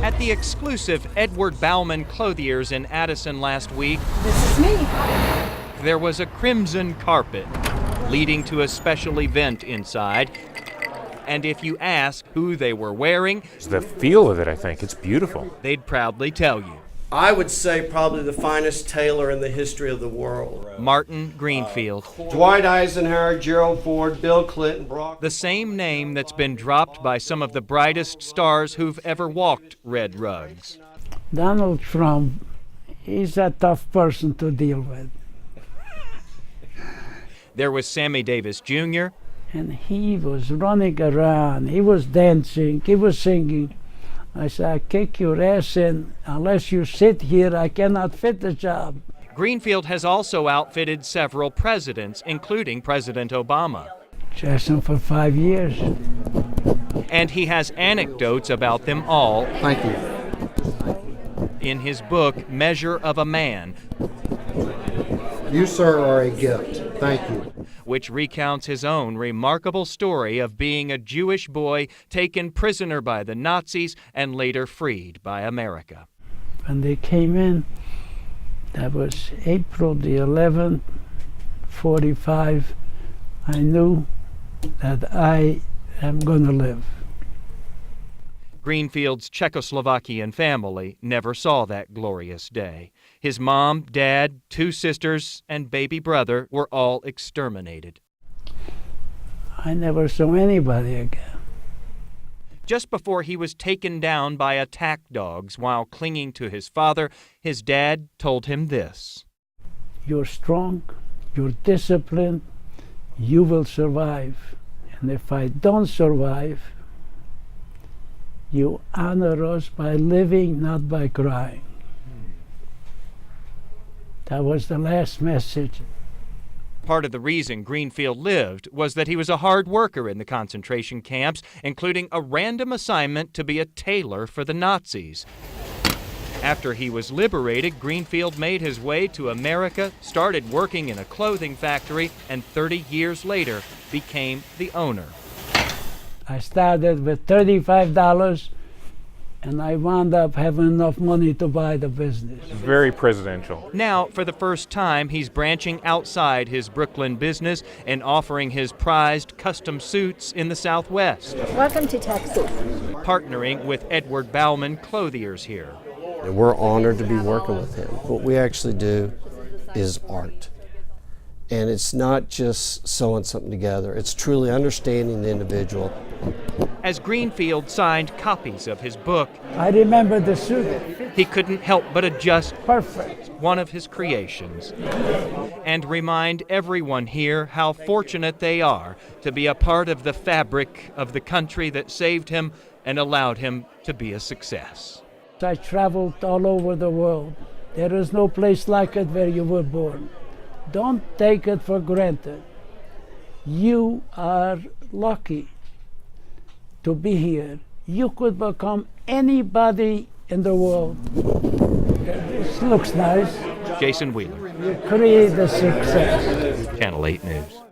At the exclusive Edward Bauman Clothiers in Addison last week, This is me. there was a crimson carpet leading to a special event inside. And if you ask who they were wearing, It's the feel of it, I think. It's beautiful. they'd proudly tell you. I would say probably the finest tailor in the history of the world. Martin Greenfield, Dwight Eisenhower, Gerald Ford, Bill Clinton, Barack. the same name that's been dropped by some of the brightest stars who've ever walked red rugs. Donald Trump, he's a tough person to deal with. There was Sammy Davis Jr., And he was running around, he was dancing, he was singing. I said, I kick your ass in. Unless you sit here, I cannot fit the job. Greenfield has also outfitted several presidents, including President Obama. Jason for 5 years. And he has anecdotes about them all Thank you. in his book, Measure of a Man, You, sir, are a gift. Thank you. which recounts his own remarkable story of being a Jewish boy taken prisoner by the Nazis and later freed by America. When they came in, that was April the 11th, 45, I knew that I am going to live. Greenfield's Czechoslovakian family never saw that glorious day. His mom, dad, 2 sisters, and baby brother were all exterminated. I never saw anybody again. Just before he was taken down by attack dogs while clinging to his father, his dad told him this. You're strong, you're disciplined, you will survive. And if I don't survive, you honor us by living, not by crying. That was the last message. Part of the reason Greenfield lived was that he was a hard worker in the concentration camps, including a random assignment to be a tailor for the Nazis. After he was liberated, Greenfield made his way to America, started working in a clothing factory, and 30 years later became the owner. I started with $35, and I wound up having enough money to buy the business. Very presidential. Now, for the first time, he's branching outside his Brooklyn business and offering his prized custom suits in the Southwest, Welcome to Texas. partnering with Edward Bauman Clothiers here. And we're honored to be working with him. What we actually do is art. And it's not just sewing something together, it's truly understanding the individual. As Greenfield signed copies of his book, I remember the suit. he couldn't help but adjust Perfect. one of his creations and remind everyone here how fortunate they are to be a part of the fabric of the country that saved him and allowed him to be a success. I traveled all over the world. There is no place like it where you were born. Don't take it for granted. You are lucky to be here. You could become anybody in the world. This looks nice. Jason Wheeler, You create a success. Channel 8 News.